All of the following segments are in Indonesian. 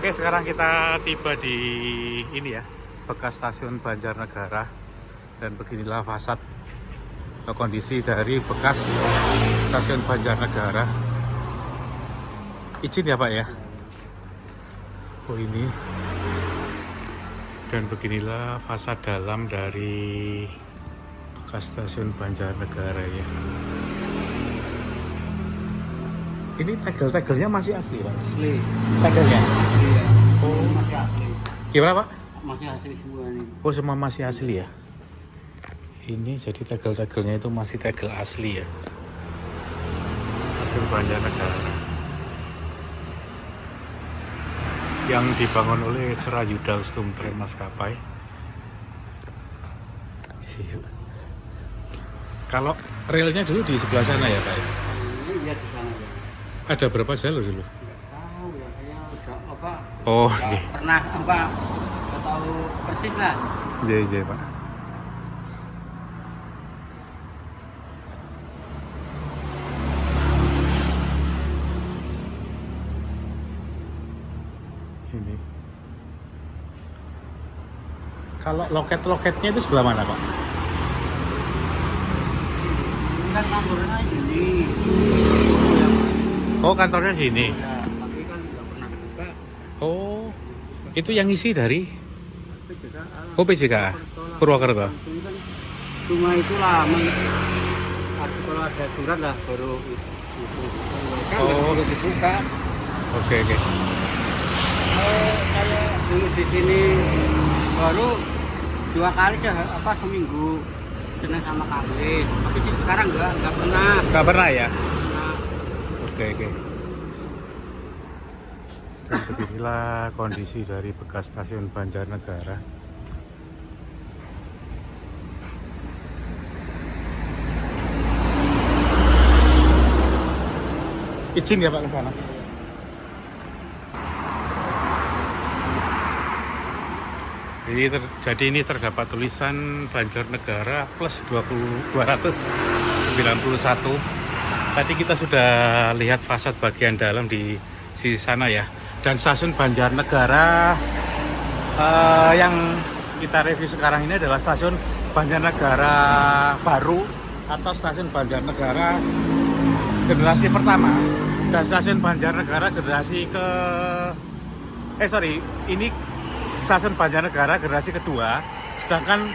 Oke, sekarang kita tiba di ini ya, bekas stasiun Banjarnegara, dan beginilah fasad kondisi dari bekas stasiun Banjarnegara. Izin ya Pak ya. Oh ini. Dan beginilah fasad dalam dari bekas stasiun Banjarnegara ya. Ini tegel-tegelnya masih asli Pak? Asli. Tegelnya? Iya. Oh, Masih asli. gimana Pak? Masih asli semua nih. Oh, semua masih asli ya? Ini jadi tegel-tegelnya itu masih tegel asli ya. Stasiun Banjarnegara yang dibangun oleh Serayudal Stumtram Maskapai. Kalau relnya dulu di sebelah sana ya Pak? Ini iya di sana ya. Ada berapa jalur dulu? Nggak tahu ya, kayak udah apa? Oh, Nggak iya. pernah apa? Nggak tahu persis lah. Iya Pak. Ini. Kalau loket-loketnya itu sebelah mana Pak? Ini kan kantornya ini. Oh, kantornya sini. Ya, tapi kan nggak pernah buka. Oh, itu yang isi dari PJKA. Oh PJK Purwokerto. Ini kan cuma itulah. Kalau ada surat lah baru itu. Kan nggak Oh. perlu dibuka. Oke. Kayak dulu di sini baru 2 kali seminggu Senin sama Kamis, tapi sekarang nggak pernah. Nggak pernah ya? Nah, Oke. Dan beginilah kondisi dari bekas stasiun Banjarnegara. Izin ya Pak ke sana. Jadi ini terdapat tulisan Banjarnegara plus 291. Tadi kita sudah lihat fasad bagian dalam di sisi sana ya. Dan stasiun Banjarnegara yang kita review sekarang ini adalah stasiun Banjarnegara baru atau stasiun Banjarnegara generasi pertama, dan stasiun Banjarnegara generasi ini stasiun Banjarnegara generasi kedua, sedangkan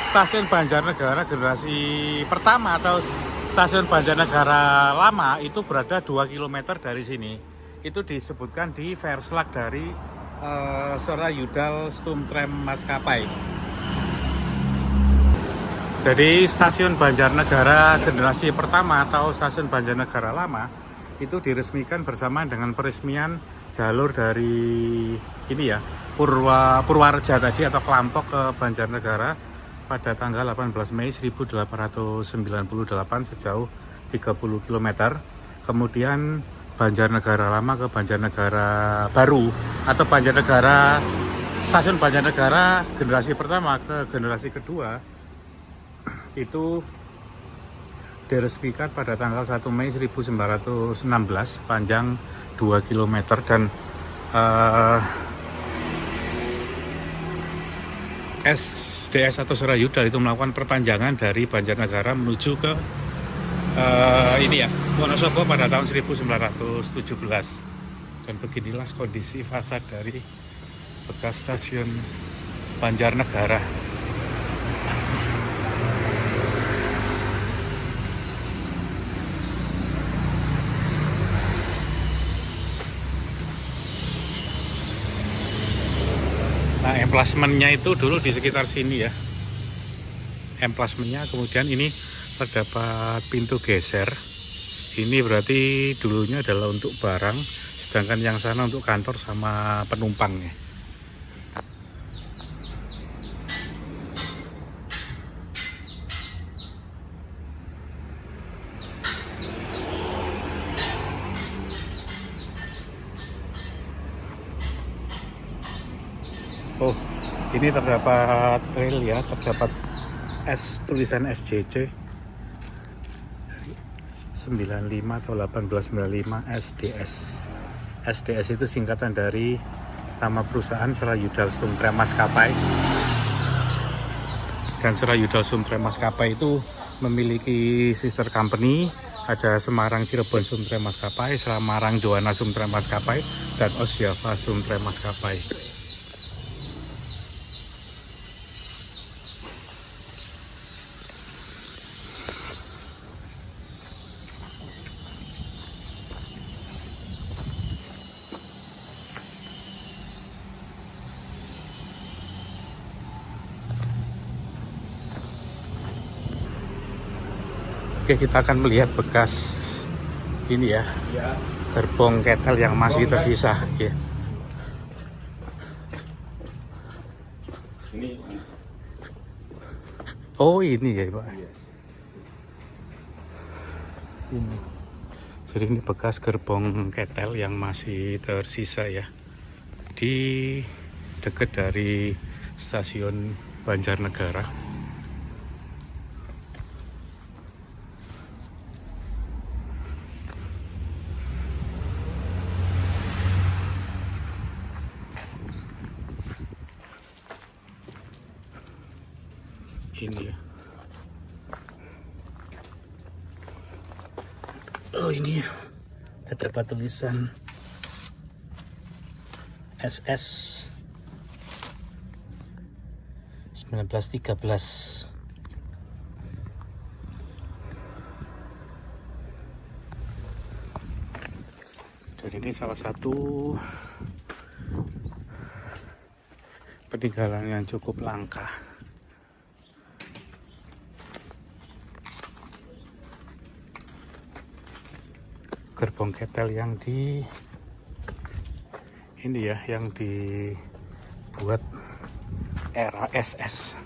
stasiun Banjarnegara generasi pertama atau stasiun Banjarnegara lama itu berada 2 km dari sini. Itu disebutkan di Verslag dari Serayudal Stumtram Maskapai. Jadi stasiun Banjarnegara generasi pertama atau stasiun Banjarnegara lama itu diresmikan bersamaan dengan peresmian jalur dari ini ya, Purwareja tadi atau Kelampok ke Banjarnegara pada tanggal 18 Mei 1898 sejauh 30 km. Kemudian Banjarnegara lama ke Banjarnegara baru atau stasiun Banjarnegara generasi pertama ke generasi kedua itu diresmikan pada tanggal 1 Mei 1916 panjang 2 km dan SDS atau Serayudal itu melakukan perpanjangan dari Banjarnegara menuju ke ini ya, Wonosobo pada tahun 1917. Dan beginilah kondisi fasad dari bekas stasiun Banjarnegara. Nah, emplasementnya itu dulu di sekitar sini ya. Emplasementnya, kemudian ini terdapat pintu geser. Ini berarti dulunya adalah untuk barang, sedangkan yang sana untuk kantor sama penumpangnya. Oh, ini terdapat rel ya, terdapat tulisan SJC 95 atau 1895 SDS. SDS itu singkatan dari nama perusahaan Serayudal Sumtre Maskapai. Dan Serayudal Sumtre Maskapai itu memiliki sister company, ada Semarang Cirebon Sumtre Maskapai, Semarang Joanna Sumtre Maskapai, dan Osjava Sumtre Maskapai. Oke, kita akan melihat bekas ini ya, gerbong ketel yang masih tersisa ya. Oh ini ya Pak. Ini. Jadi ini bekas gerbong ketel yang masih tersisa ya, di dekat dari stasiun Banjarnegara. Ini ya. Oh ini terdapat tulisan SS 1913. Dan ini salah satu peninggalan yang cukup langka. Gerbong ketel yang di ini ya, yang dibuat era SS.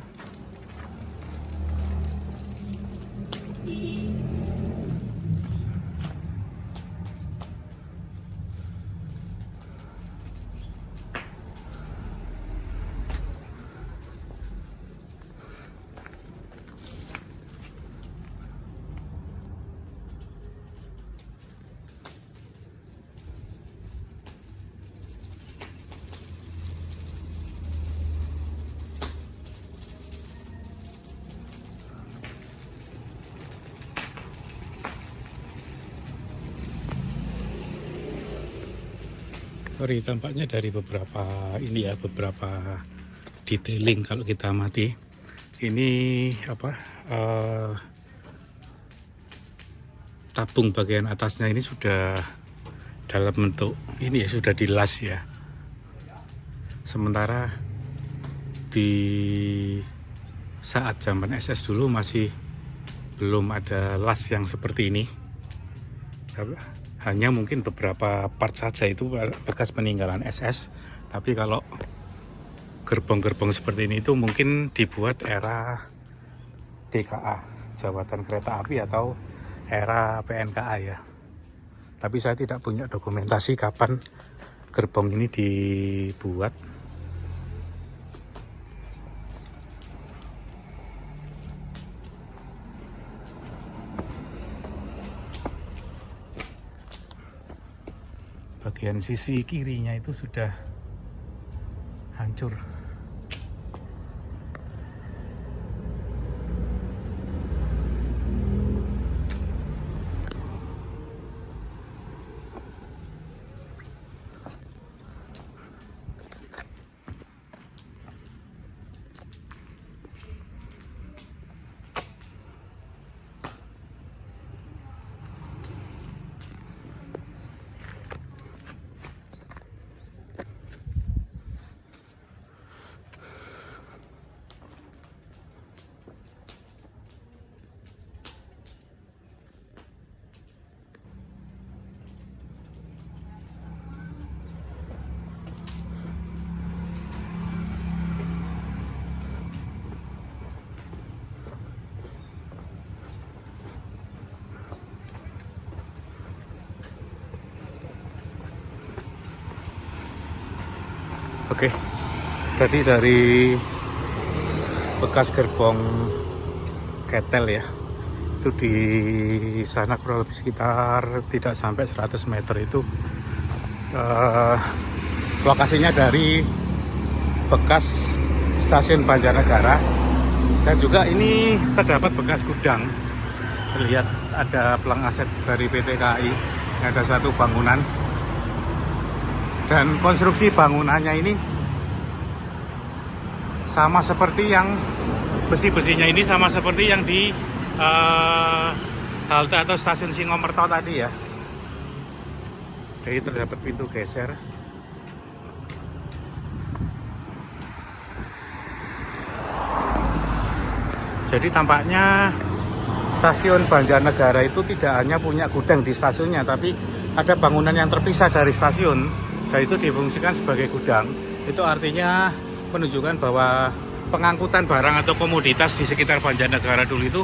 Sorry, tampaknya dari beberapa ini ya, beberapa detailing kalau kita amati. Ini apa? Tabung bagian atasnya ini sudah dalam bentuk ini ya, sudah dilas ya. Sementara di saat zaman SS dulu masih belum ada las yang seperti ini. Hanya mungkin beberapa part saja itu bekas peninggalan SS, tapi kalau gerbong-gerbong seperti ini itu mungkin dibuat era DKA, Jabatan Kereta Api, atau era PNKA ya. Tapi saya tidak punya dokumentasi kapan gerbong ini dibuat. Bagian sisi kirinya itu sudah hancur. Oke, tadi dari bekas gerbong ketel ya, itu di sana kurang lebih sekitar tidak sampai 100 meter itu lokasinya dari bekas stasiun Banjarnegara, dan juga ini terdapat bekas gudang. Terlihat ada pelang aset dari PT KAI, ada satu bangunan, dan konstruksi bangunannya ini sama seperti yang besi-besinya ini sama seperti yang di halte atau stasiun Singomerto tadi ya. Jadi terdapat pintu geser. Jadi tampaknya stasiun Banjarnegara itu tidak hanya punya gudang di stasiunnya, tapi ada bangunan yang terpisah dari stasiun dan itu difungsikan sebagai gudang. Itu artinya menunjukkan bahwa pengangkutan barang atau komoditas di sekitar Banjarnegara dulu itu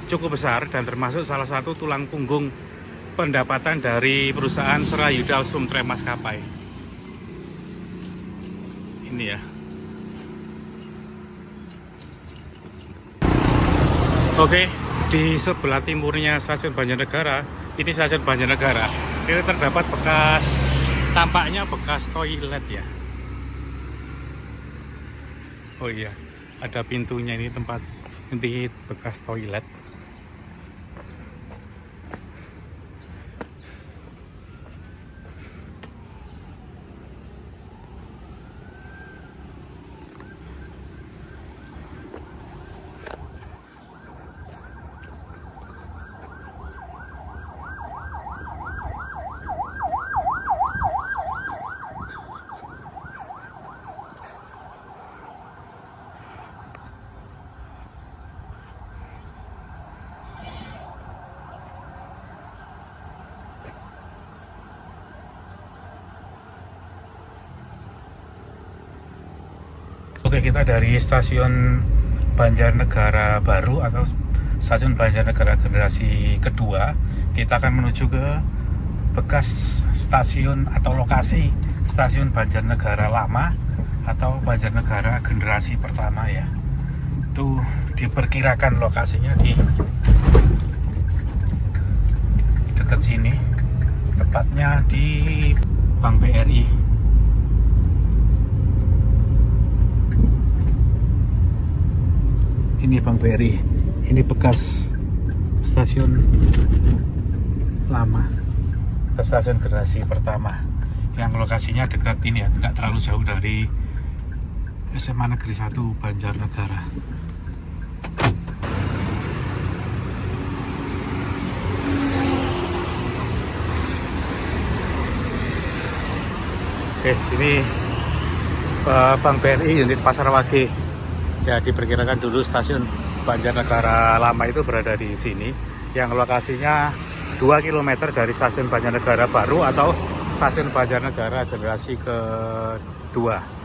cukup besar dan termasuk salah satu tulang punggung pendapatan dari perusahaan Serayuda Sumtre Maskapai. Ini ya. Oke, di sebelah timurnya stasiun Banjarnegara, ini stasiun Banjarnegara, ini terdapat bekas, tampaknya bekas toilet ya. Oh iya, ada pintunya, ini tempat inti bekas toilet. Oke, kita dari stasiun Banjarnegara baru atau stasiun Banjarnegara generasi kedua, kita akan menuju ke bekas stasiun atau lokasi stasiun Banjarnegara lama atau Banjarnegara generasi pertama ya. Itu diperkirakan lokasinya di dekat sini, tepatnya di Bank BRI. Ini Bank BRI, ini bekas stasiun lama atau stasiun generasi pertama yang lokasinya dekat ini ya, nggak terlalu jauh dari SMA Negeri 1 Banjarnegara. Oke, ini Bank BRI unit Pasar Wage. Ya, diperkirakan dulu stasiun Banjarnegara lama itu berada di sini, yang lokasinya 2 km dari stasiun Banjarnegara baru atau stasiun Banjarnegara generasi kedua.